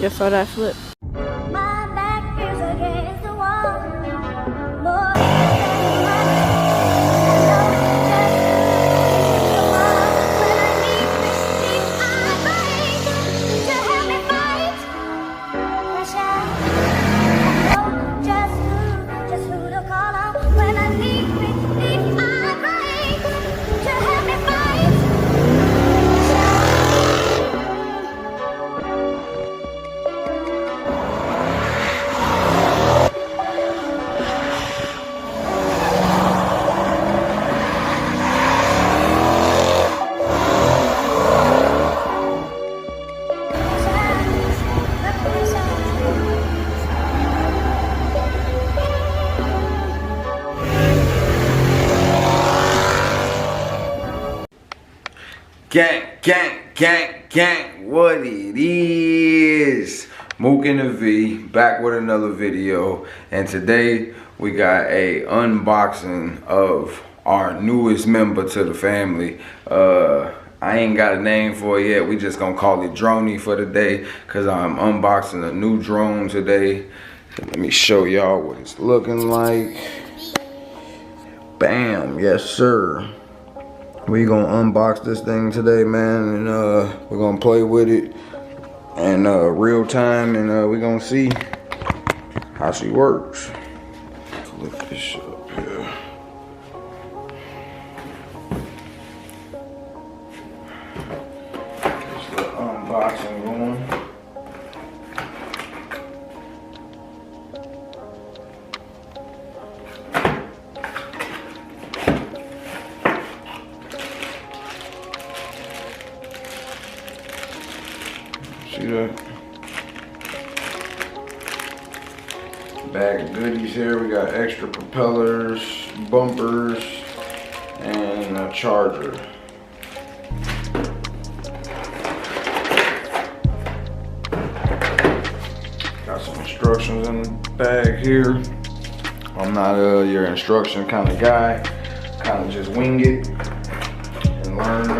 You saw that flip? My back is against the wall. More Gang, gang, gang, gang, what it is. Mook in the V, back with another video. And today we got a unboxing of our newest member to the family. I ain't got a name for it yet. We just gonna call it Droney for the day, cause I'm unboxing a new drone today. Let me show y'all what it's looking like. Bam, yes sir. We gonna unbox this thing today, man, and we're gonna play with it in real time, and we're gonna see how she works. Look this up here. Just the unboxing going. See that? Bag of goodies here. We got extra propellers, bumpers, and a charger. Got some instructions in the bag here. I'm not your instruction kind of guy. Kind of just wing it and learn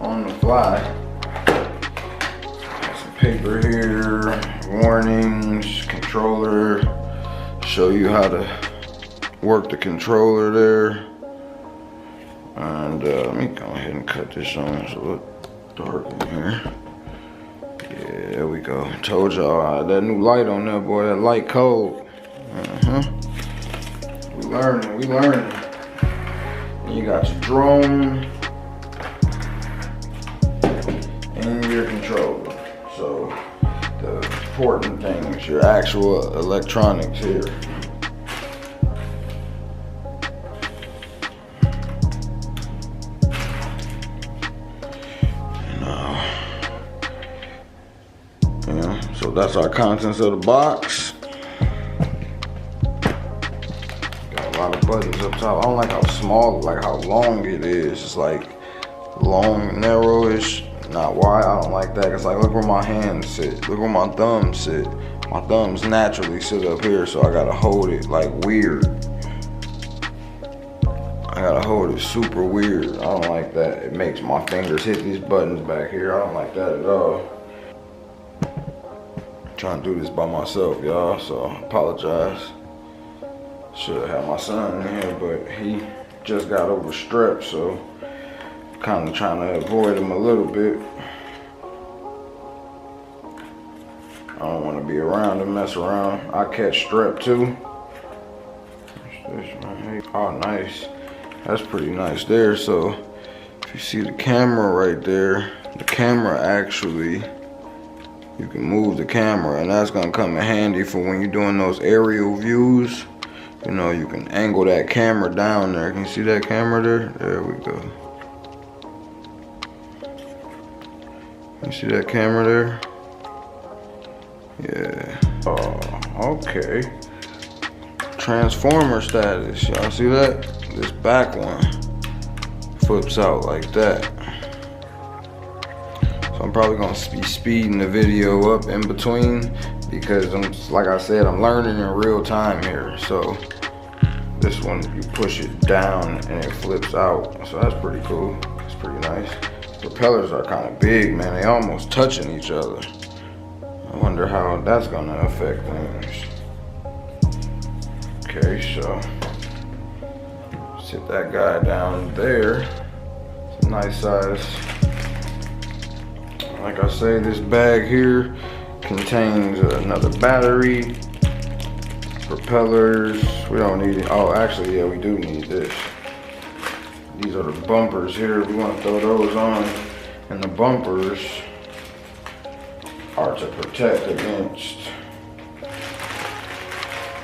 on the fly. Paper here, warnings, controller, show you how to work the controller there. And let me go ahead and cut this on. It's a little dark in here. Yeah, there we go. Told y'all that new light on there, boy, that light cold. We learning. And you got your drone and your controller. So the important thing is your actual electronics here. So that's our contents of the box. Got a lot of buttons up top. I don't like how small, like how long it is. It's like long, narrowish. Not wide. I don't like that. It's like, look where my hands sit. Look where my thumbs sit. My thumbs naturally sit up here, so I gotta hold it like weird. I gotta hold it super weird. I don't like that. It makes my fingers hit these buttons back here. I don't like that at all. I'm trying to do this by myself, y'all, so I apologize. Should have had my son in here, but he just got over strep, so kind of trying to avoid him a little bit. I don't want to be around and mess around. I catch strep too. What's this right here? Oh, nice. That's pretty nice there. So if you see the camera right there, the camera actually, you can move the camera, and that's gonna come in handy for when you're doing those aerial views. You know, you can angle that camera down there. Can you see that camera there? There we go. You see that camera there? Yeah. Oh, okay. Transformer status. Y'all see that? This back one flips out like that. So I'm probably gonna be speeding the video up in between because like I said, I'm learning in real time here. So this one, you push it down and it flips out. So that's pretty cool. It's pretty nice. Propellers are kind of big, man. They almost touching each other. I I wonder how that's gonna affect things. Okay, so sit that guy down there. It's a nice size. Like I say, this bag here contains another battery, propellers. We don't need it. Oh, actually, yeah, we do need this. These are the bumpers here. We want to throw those on, and the bumpers are to protect against.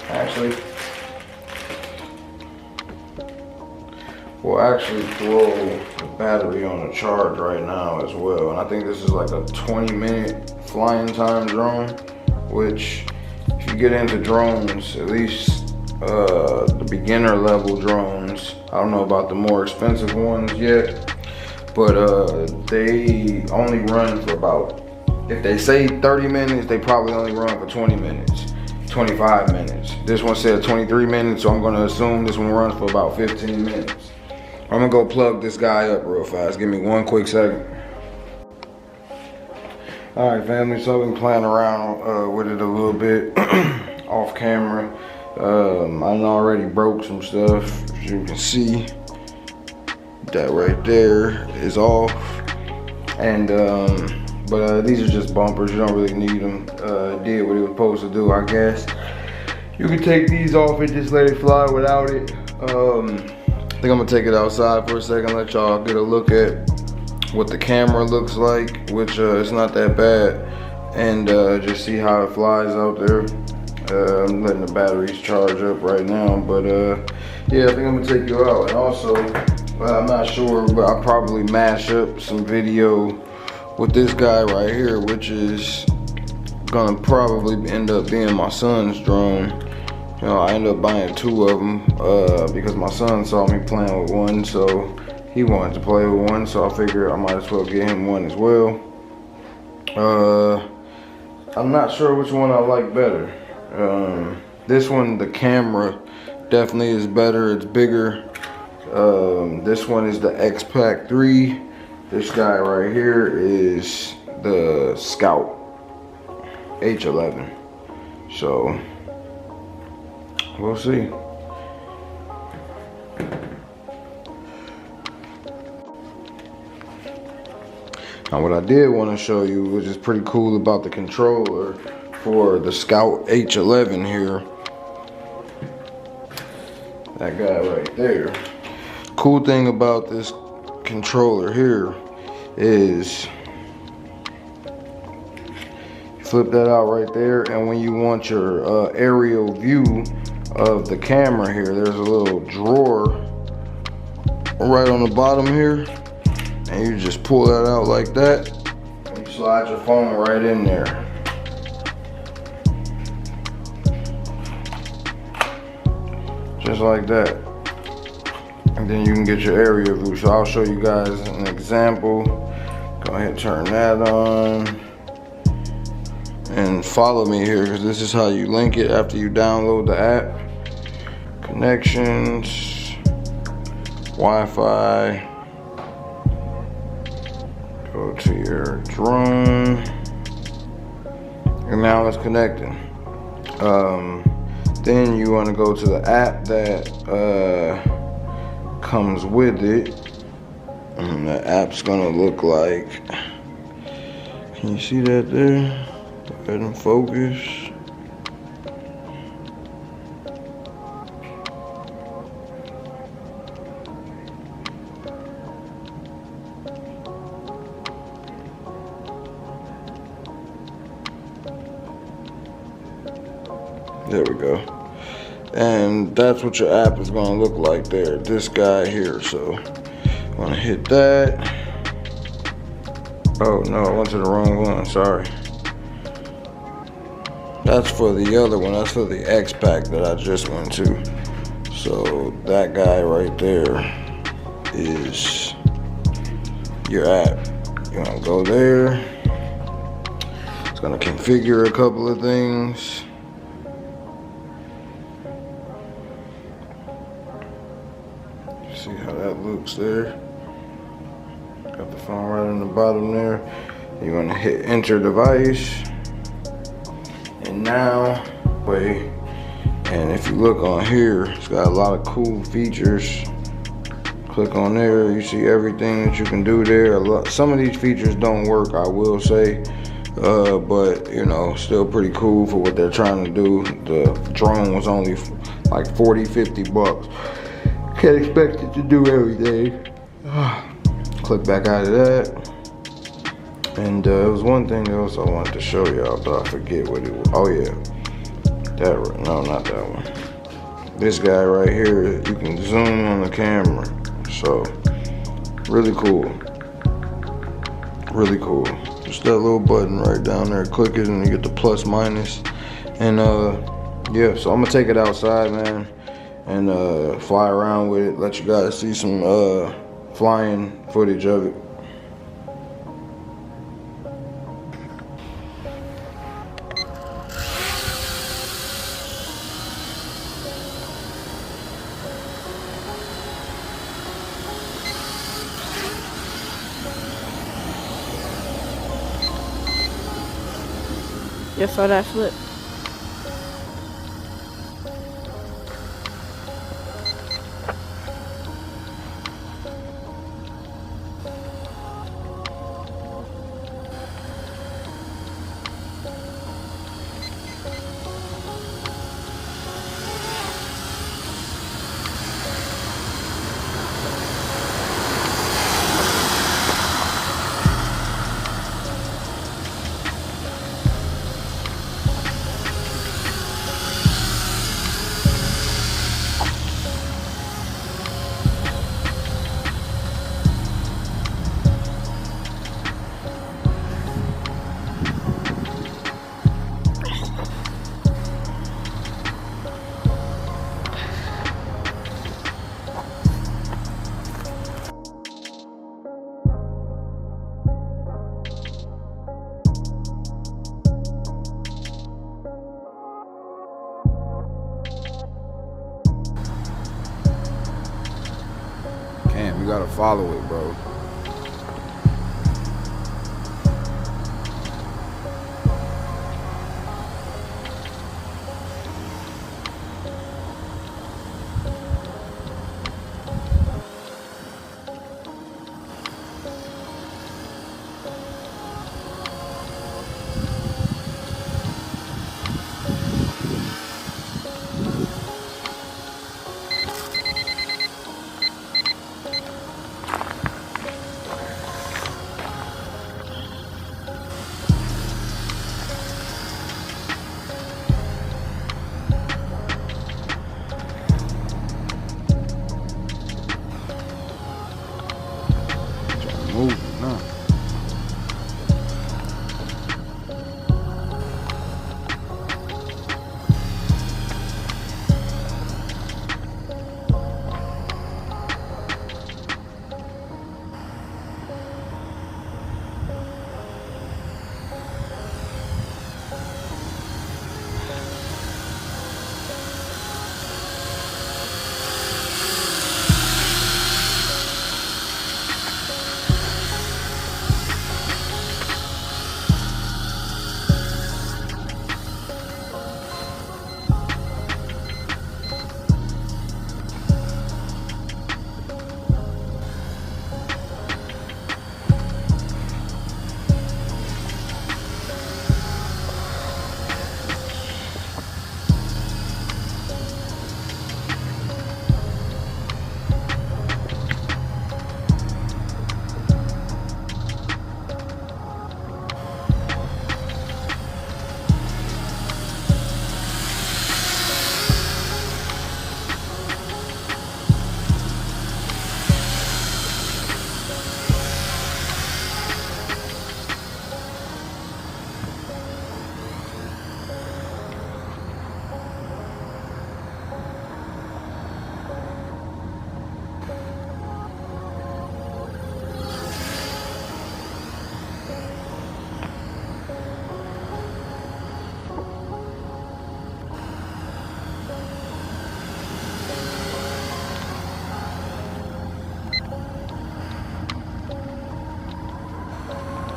Actually, we'll actually throw the battery on the charge right now as well. And I think this is like a 20-minute flying time drone, which if you get into drones, at least the beginner level drones, I don't know about the more expensive ones yet, but they only run for about, if they say 30 minutes, they probably only run for 20 minutes, 25 minutes. This one said 23 minutes, so I'm gonna assume this one runs for about 15 minutes. I'm gonna go plug this guy up real fast. Give me one quick second. All right, family, so I've been playing around with it a little bit off camera. I already broke some stuff. As you can see, that right there is off. And but these are just bumpers. You don't really need them. It did what it was supposed to do, I guess. You can take these off and just let it fly without it. I think I'm gonna take it outside for a second, let y'all get a look at what the camera looks like, which it's not that bad, and just see how it flies out there. I'm letting the batteries charge up right now, but yeah, I think I'm gonna take you out. And also, I'm not sure, but I'll probably mash up some video with this guy right here, which is gonna probably end up being my son's drone. You know, I ended up buying two of them because my son saw me playing with one, so he wanted to play with one, so I figured I might as well get him one as well. I'm not sure which one I like better. This one, the camera definitely is better, it's bigger. This one is the X-Pac 3. This guy right here is the Scout H11. So, we'll see. Now what I did want to show you, which is pretty cool about the controller for the Scout H11 here. That guy right there. Cool thing about this controller here is you flip that out right there, and when you want your aerial view of the camera here, there's a little drawer right on the bottom here, and you just pull that out like that, and you slide your phone right in there. Just like that. And then you can get your area view. So I'll show you guys an example. Go ahead and turn that on. And follow me here, because this is how you link it after you download the app. Connections, Wi-Fi. Go to your drone. And now it's connecting. Then you want to go to the app that comes with it, and the app's gonna look like, can you see that there? Go ahead and focus. There we go. And that's what your app is gonna look like there, this guy here. So I'm gonna hit that. Oh no, I went to the wrong one, sorry. That's for the other one, that's for the X-Pac that I just went to. So that guy right there is your app. You're gonna go there. It's gonna configure a couple of things. See how that looks there. Got the phone right on the bottom there. You're gonna hit enter device. And now, wait. And if you look on here, it's got a lot of cool features. Click on there, you see everything that you can do there. Some of these features don't work, I will say, but you know, still pretty cool for what they're trying to do. The drone was only like 40-50 bucks. Can't expect it to do everything. Click back out of that. And there was one thing else I wanted to show y'all, but I forget what it was. Oh yeah, no, not that one. This guy right here, you can zoom on the camera. So, really cool. Really cool. Just that little button right down there. Click it and you get the plus minus. And yeah, so I'm gonna take it outside, man, and fly around with it. Let you guys see some flying footage of it. Just saw that flip. You gotta follow it, bro. Moving now.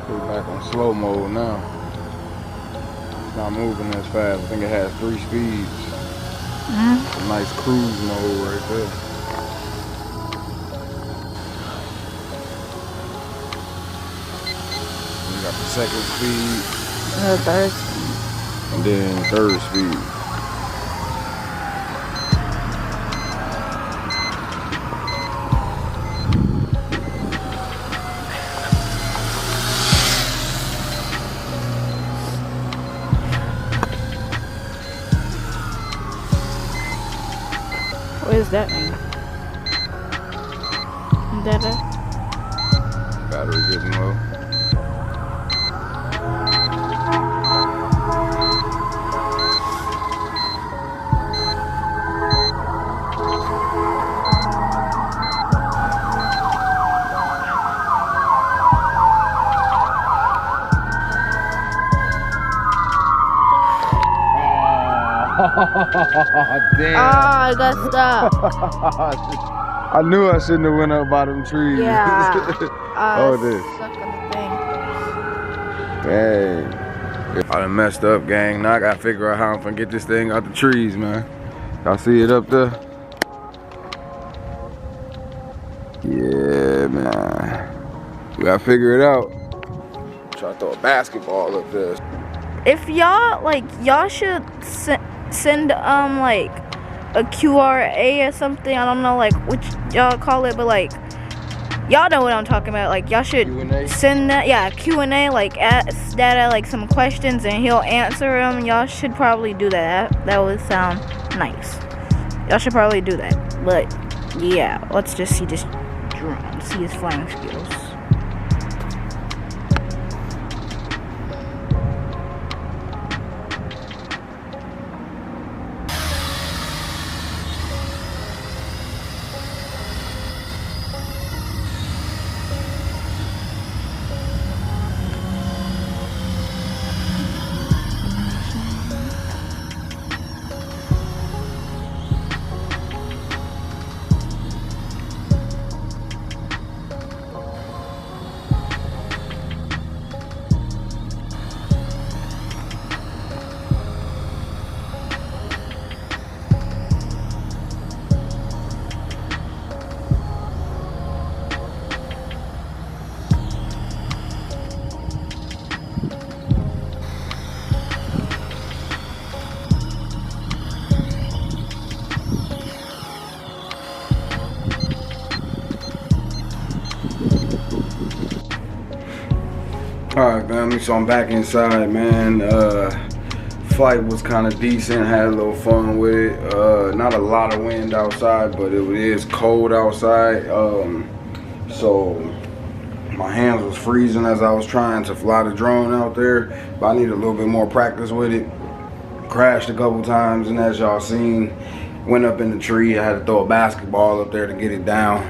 Put it back on slow mode now. It's not moving as fast. I think it has 3 speeds. Mm-hmm. A nice cruise mode right there. You got the 2nd speed. The 3rd speed. And then 3rd speed. What does that mean? Data? Battery getting low. Damn. Oh, I got stuck. I knew I shouldn't have went up by them trees. Yeah. Oh, this. Stuck on the thing. Dang. I done messed up, gang. Now I gotta figure out how I'm gonna get this thing out the trees, man. Y'all see it up there? Yeah, man. We gotta figure it out. Try to throw a basketball up there. If y'all, like, y'all should send, like, a QRA or something. I don't know, like, what y'all call it, but, like, y'all know what I'm talking about. Like, y'all should Q&A? send that, yeah, Q&A, like, ask Dada, like, some questions, and he'll answer them. Y'all should probably do that. That would sound nice. Y'all should probably do that. But, yeah, let's just see this drone, see his flying skills. Alright, family, so I'm back inside, man. Flight was kind of decent, had a little fun with it. Not a lot of wind outside, but it is cold outside. So my hands was freezing as I was trying to fly the drone out there, but I need a little bit more practice with it. Crashed a couple times, and as y'all seen, went up in the tree. I had to throw a basketball up there to get it down.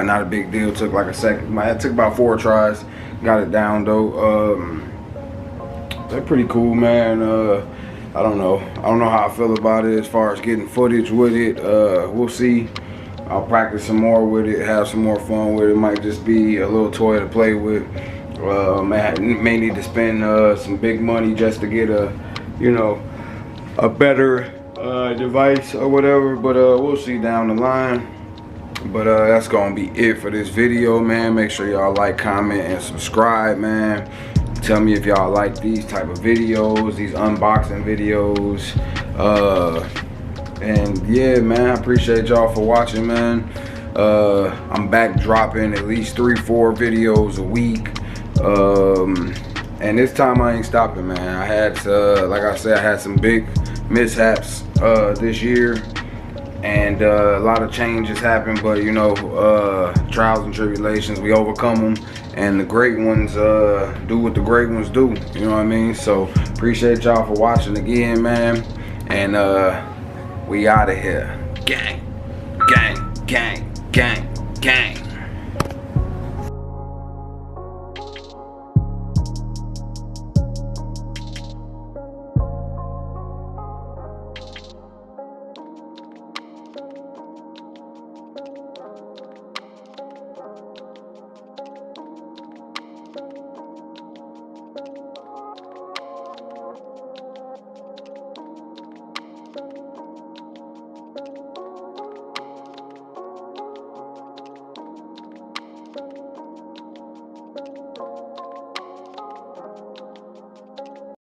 Not a big deal, took like a second. It took about 4 tries. Got it down though. They're pretty cool, man. I don't know how I feel about it as far as getting footage with it. We'll see. I'll practice some more with it, have some more fun with it. It might just be a little toy to play with. May need to spend some big money just to get a, you know, a better device or whatever. But we'll see down the line. But that's gonna be it for this video, man. Make sure y'all like, comment, and subscribe, man. Tell me if y'all like these type of videos, these unboxing videos. And yeah, man, I appreciate y'all for watching, man. I'm back dropping at least 3-4 videos a week. And this time I ain't stopping, man. I had, like I said, I had some big mishaps this year. And a lot of changes happen, but you know, trials and tribulations, we overcome them, and the great ones do what the great ones do, you know what I mean? So appreciate y'all for watching again, man, and we out of here. Gang, gang, gang, gang.